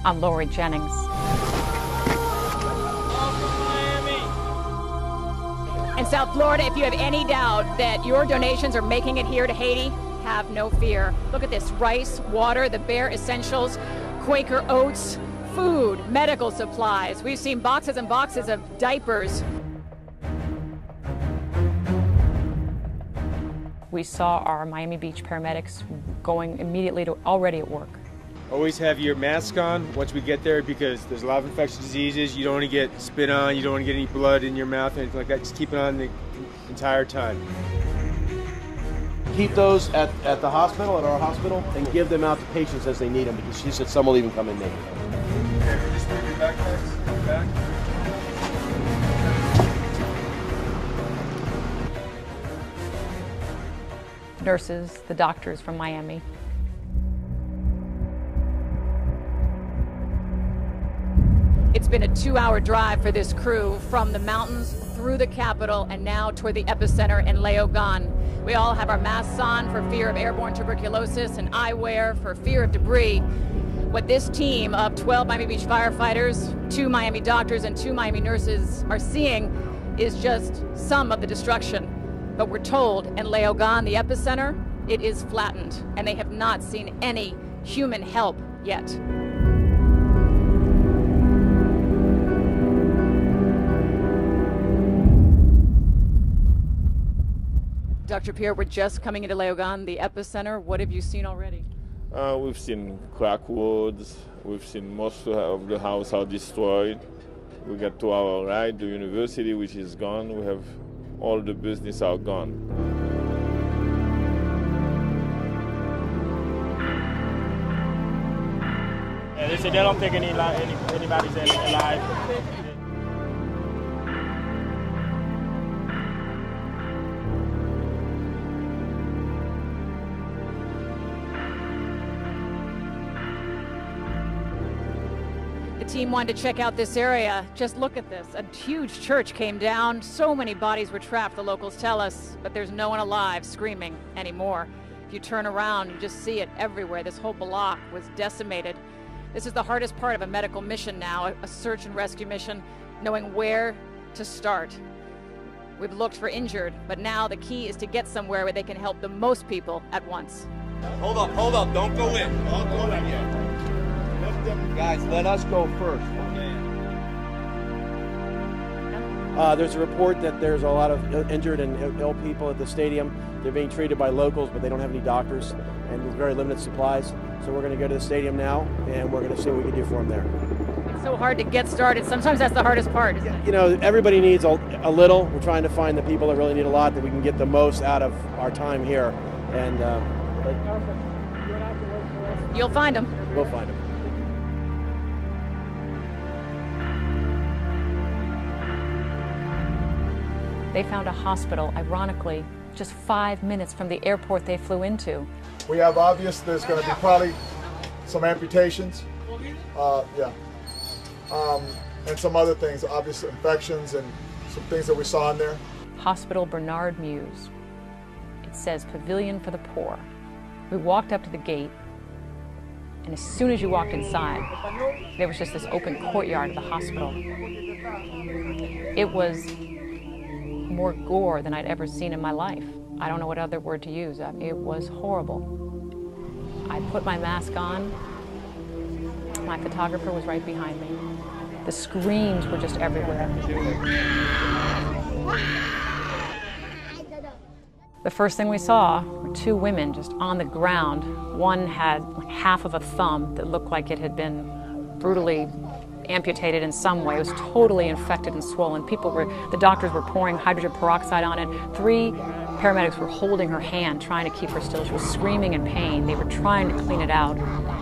I'm Lori Jennings. In South Florida, if you have any doubt that your donations are making it here to Haiti, have no fear. Look at this: rice, water, the bare essentials, Quaker oats, food, medical supplies. We've seen boxes and boxes of diapers. We saw our Miami Beach paramedics going immediately to already at work. Always have your mask on once we get there, because there's a lot of infectious diseases. You don't want to get spit on, you don't want to get any blood in your mouth or anything like that. Just keep it on the entire time. Keep those at the hospital, at our hospital, and give them out to patients as they need them, because she said some will even come in naked. Okay, just move your backpacks back. Nurses, the doctors from Miami. It's been a 2-hour drive for this crew from the mountains through the capital and now toward the epicenter in Leogán. We all have our masks on for fear of airborne tuberculosis and eyewear for fear of debris. What this team of 12 Miami Beach firefighters, 2 Miami doctors, and 2 Miami nurses are seeing is just some of the destruction. But we're told in Leogán, the epicenter, it is flattened, and they have not seen any human help yet. Dr. Pierre, we're just coming into Leogán, the epicenter. What have you seen already? We've seen cracked roads. We've seen most of the houses are destroyed. We get to our right, the university, which is gone. We have all the business are gone. Yeah, they say they don't think anybody's alive. The team wanted to check out this area. Just look at this. A huge church came down. So many bodies were trapped, the locals tell us, but there's no one alive screaming anymore. If you turn around, you just see it everywhere. This whole block was decimated. This is the hardest part of a medical mission now, a search and rescue mission, knowing where to start. We've looked for injured, but now the key is to get somewhere where they can help the most people at once. Hold up, don't go in. Don't go in yet. Guys, let us go first. There's a report that there's a lot of injured and ill people at the stadium. They're being treated by locals, but they don't have any doctors, and there's very limited supplies. So we're going to go to the stadium now, and we're going to see what we can do for them there. It's so hard to get started. Sometimes that's the hardest part, isn't it? You know, everybody needs a little. We're trying to find the people that really need a lot, that we can get the most out of our time here. And you'll find them. We'll find them. They found a hospital, ironically, just 5 minutes from the airport they flew into. We have obvious there's going to be probably some amputations, and some other things, obvious infections and some things that we saw in there. Hospital Bernard Muse. It says Pavilion for the Poor. We walked up to the gate, and as soon as you walked inside, there was just this open courtyard of the hospital. It was more gore than I'd ever seen in my life. I don't know what other word to use. It was horrible. I put my mask on. My photographer was right behind me. The screams were just everywhere. The first thing we saw were 2 women just on the ground. One had like half of a thumb that looked like it had been brutally amputated in some way. It was totally infected and swollen. The doctors were pouring hydrogen peroxide on it. 3 paramedics were holding her hand, trying to keep her still. She was screaming in pain. They were trying to clean it out.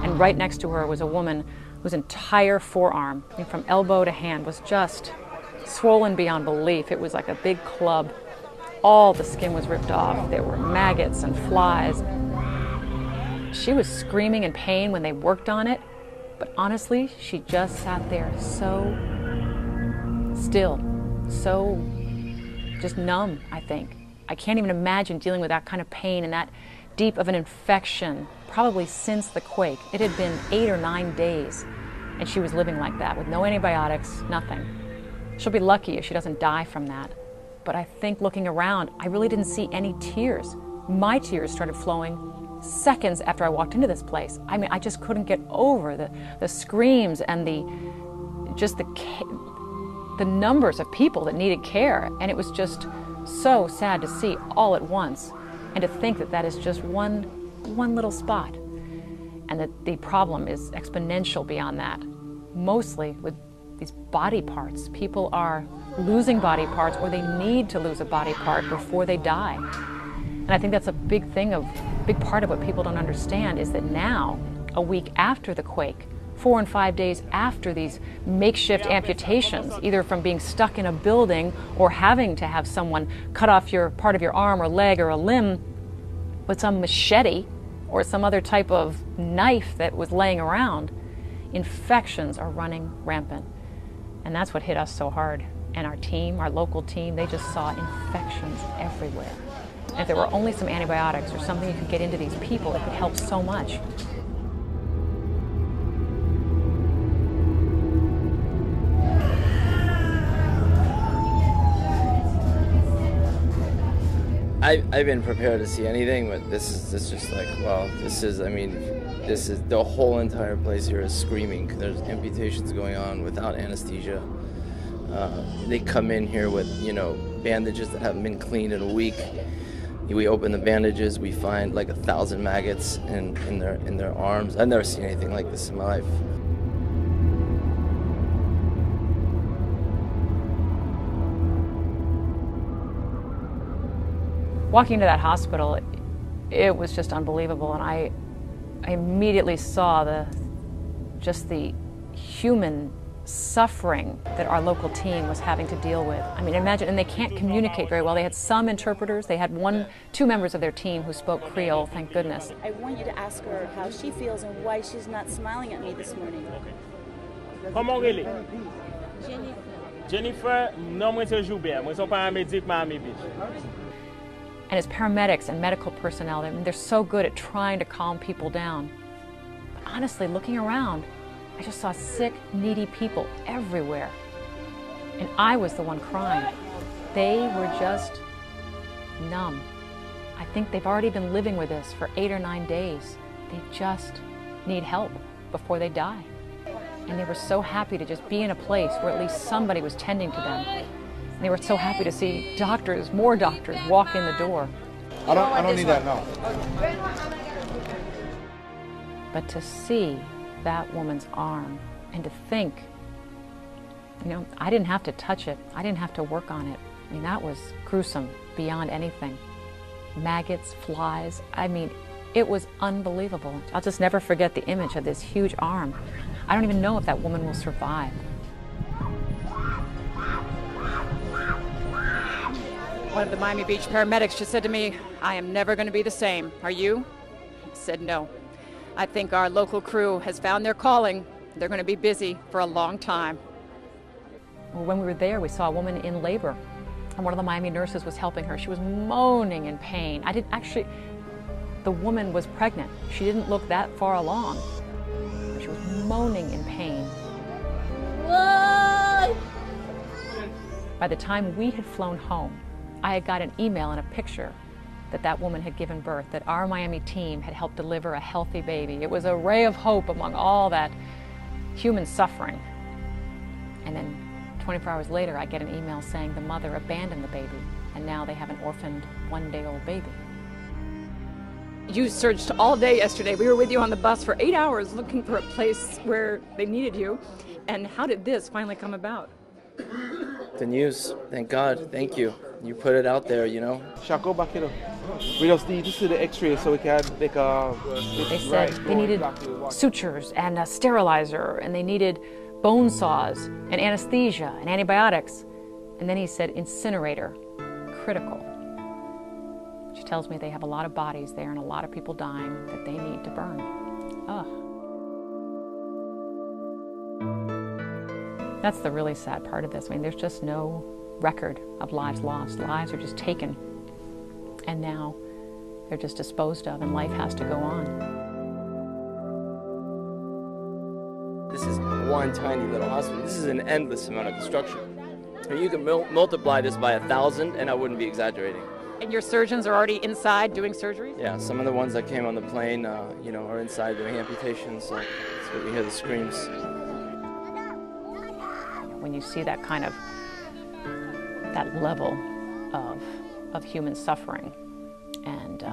And right next to her was a woman whose entire forearm, from elbow to hand, was just swollen beyond belief. It was like a big club. All the skin was ripped off. There were maggots and flies. She was screaming in pain when they worked on it. But honestly, she just sat there so still, so just numb, I think. I can't even imagine dealing with that kind of pain and that deep of an infection, probably since the quake. It had been 8 or 9 days. And she was living like that with no antibiotics, nothing. She'll be lucky if she doesn't die from that. But I think looking around, I really didn't see any tears. My tears started flowing seconds after I walked into this place. I mean, I just couldn't get over the screams and the numbers of people that needed care. And it was just so sad to see all at once, and to think that that is just one little spot, and that the problem is exponential beyond that, mostly with these body parts. People are losing body parts, or they need to lose a body part before they die. And I think that's a big part of what people don't understand, is that now, a week after the quake, 4 and 5 days after these makeshift amputations, either from being stuck in a building or having to have someone cut off your part of your arm or leg or a limb with some machete or some other type of knife that was laying around, infections are running rampant. And that's what hit us so hard. And our team, our local team, they just saw infections everywhere. And if there were only some antibiotics or something you could get into these people, it could help so much. I've been prepared to see anything, but this is just like, wow, this is the whole entire place here is screaming. There's amputations going on without anesthesia. They come in here with, bandages that haven't been cleaned in a week. We open the bandages, we find like 1,000 maggots in their arms. I've never seen anything like this in my life. Walking into that hospital, it was just unbelievable, and I immediately saw the human suffering that our local team was having to deal with. I mean, imagine, and they can't communicate very well. They had some interpreters. They had two members of their team who spoke Creole, thank goodness. I want you to ask her how she feels and why she's not smiling at me this morning. Comment elle est? Jennifer, non, moi c'est Joubert. Moi suis paramédic Miami Beach. And as paramedics and medical personnel, I mean, they're so good at trying to calm people down. But honestly, looking around, I just saw sick, needy people everywhere. And I was the one crying. They were just numb. I think they've already been living with this for 8 or 9 days. They just need help before they die. And they were so happy to just be in a place where at least somebody was tending to them. And they were so happy to see doctors, more doctors, walk in the door. I don't need that now. But to see that woman's arm and to think, I didn't have to touch it. I didn't have to work on it. I mean, that was gruesome beyond anything. Maggots, flies, I mean, it was unbelievable. I'll just never forget the image of this huge arm. I don't even know if that woman will survive. One of the Miami Beach paramedics just said to me, "I am never going to be the same. Are you?" I said, "No. I think our local crew has found their calling. They're going to be busy for a long time." Well, when we were there, we saw a woman in labor, and one of the Miami nurses was helping her. She was moaning in pain. The woman was pregnant. She didn't look that far along. She was moaning in pain. Whoa! By the time we had flown home, I had got an email and a picture that woman had given birth, that our Miami team had helped deliver a healthy baby. It was a ray of hope among all that human suffering. And then 24 hours later, I get an email saying the mother abandoned the baby, and now they have an orphaned 1-day-old baby. You searched all day yesterday. We were with you on the bus for 8 hours looking for a place where they needed you. And how did this finally come about? The news, thank God, thank you. You put it out there, Shako Bakilo. We just need to see the x-ray so we can make a... They said they needed sutures and a sterilizer, and they needed bone saws and anesthesia and antibiotics. And then he said incinerator, critical. She tells me they have a lot of bodies there and a lot of people dying that they need to burn. Ugh. That's the really sad part of this. I mean, there's just no record of lives lost. Lives are just taken, and now they're just disposed of, and life has to go on. this is one tiny little hospital. This is an endless amount of destruction. And you can multiply this by 1,000, and I wouldn't be exaggerating. And your surgeons are already inside doing surgeries? Yeah, some of the ones that came on the plane, you know, are inside doing amputations, so that's what you hear the screams. When you see that kind of, that level of human suffering and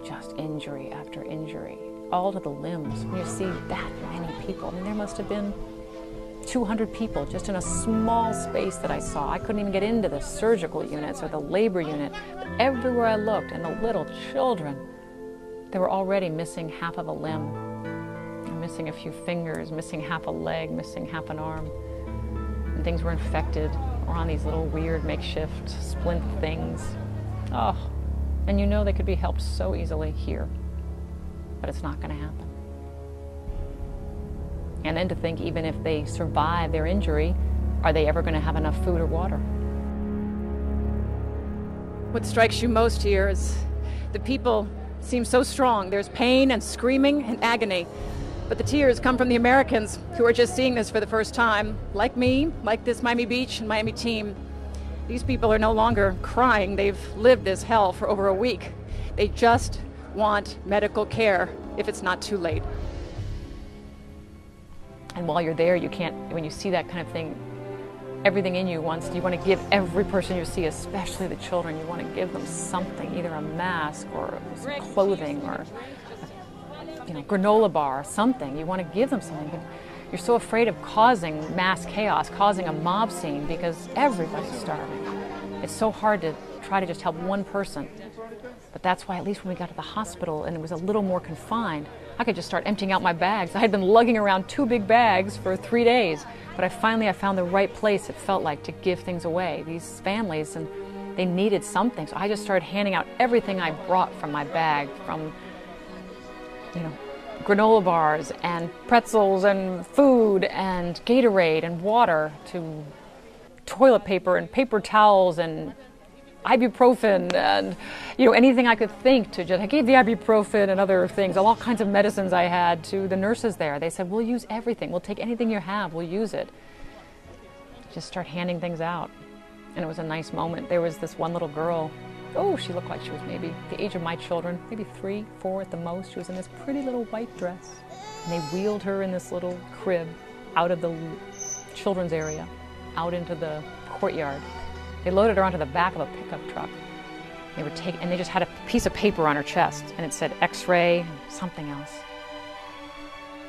just injury after injury, all to the limbs, when you see that many people, I mean, there must have been 200 people just in a small space that I saw. I couldn't even get into the surgical units or the labor unit. But everywhere I looked, and the little children, they were already missing half of a limb, missing a few fingers, missing half a leg, missing half an arm. And things were infected or on these little weird makeshift splint things. Oh, and you know they could be helped so easily here, but it's not going to happen. And then to think, even if they survive their injury, are they ever going to have enough food or water? What strikes you most here is the people seem so strong. There's pain and screaming and agony. But the tears come from the Americans who are just seeing this for the first time. Like me, like this Miami Beach and Miami team. These people are no longer crying. They've lived this hell for over a week. They just want medical care if it's not too late. And while you're there, you can't, when you see that kind of thing, everything in you wants, you want to give every person you see, especially the children, you want to give them something, either a mask or some clothing or a granola bar or something. You want to give them something. But you're so afraid of causing mass chaos, causing a mob scene, because everybody's starving. It's so hard to try to just help one person. But that's why at least when we got to the hospital and it was a little more confined, I could just start emptying out my bags. I had been lugging around 2 big bags for 3 days, but I found the right place, it felt like, to give things away. These families, and they needed something, so I just started handing out everything I brought from my bag, from, granola bars and pretzels and food and Gatorade and water, to toilet paper and paper towels and ibuprofen and anything I could think to just, I gave the ibuprofen and other things, all kinds of medicines I had, to the nurses there. They said, we'll use everything, we'll take anything you have, we'll use it. Just start handing things out. And it was a nice moment. There was this one little girl, she looked like she was maybe the age of my children, maybe 3, 4 at the most. She was in this pretty little white dress. And they wheeled her in this little crib out of the children's area, out into the courtyard. They loaded her onto the back of a pickup truck. And they just had a piece of paper on her chest, and it said X-ray and something else.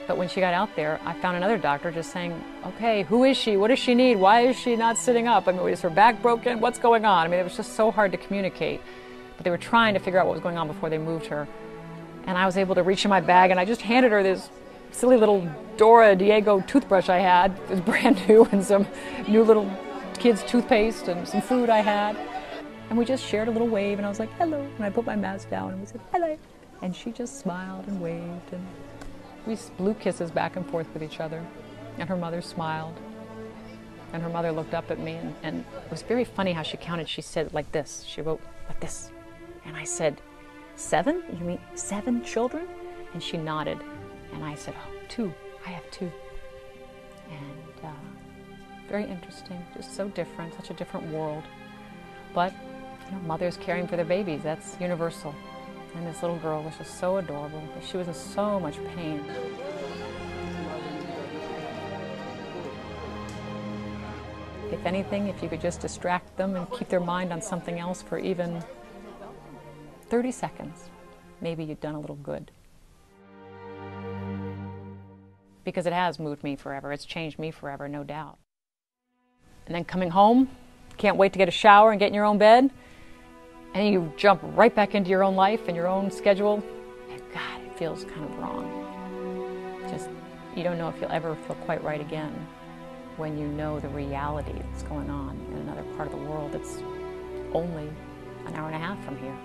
But when she got out there, I found another doctor just saying, okay, who is she? What does she need? Why is she not sitting up? I mean, is her back broken? What's going on? I mean, it was just so hard to communicate. But they were trying to figure out what was going on before they moved her. And I was able to reach in my bag, and I just handed her this silly little Dora Diego toothbrush I had. It was brand new, and some new little kids' toothpaste and some food I had. And we just shared a little wave, and I was like, hello. And I put my mask down, and we said, hello. And she just smiled and waved, and we blew kisses back and forth with each other. And her mother smiled. And her mother looked up at me, and it was very funny how she counted. She said like this. She wrote like this. And I said, 7? You mean 7 children? And she nodded. And I said, 2. I have 2. And very interesting, just so different, such a different world. But mothers caring for their babies, that's universal. And this little girl was just so adorable, but she was in so much pain. If anything, if you could just distract them and keep their mind on something else for even 30 seconds, maybe you've done a little good. Because it has moved me forever. It's changed me forever, no doubt. And then coming home, can't wait to get a shower and get in your own bed, and you jump right back into your own life and your own schedule, and God, it feels kind of wrong. Just, you don't know if you'll ever feel quite right again when you know the reality that's going on in another part of the world that's only an hour and a half from here.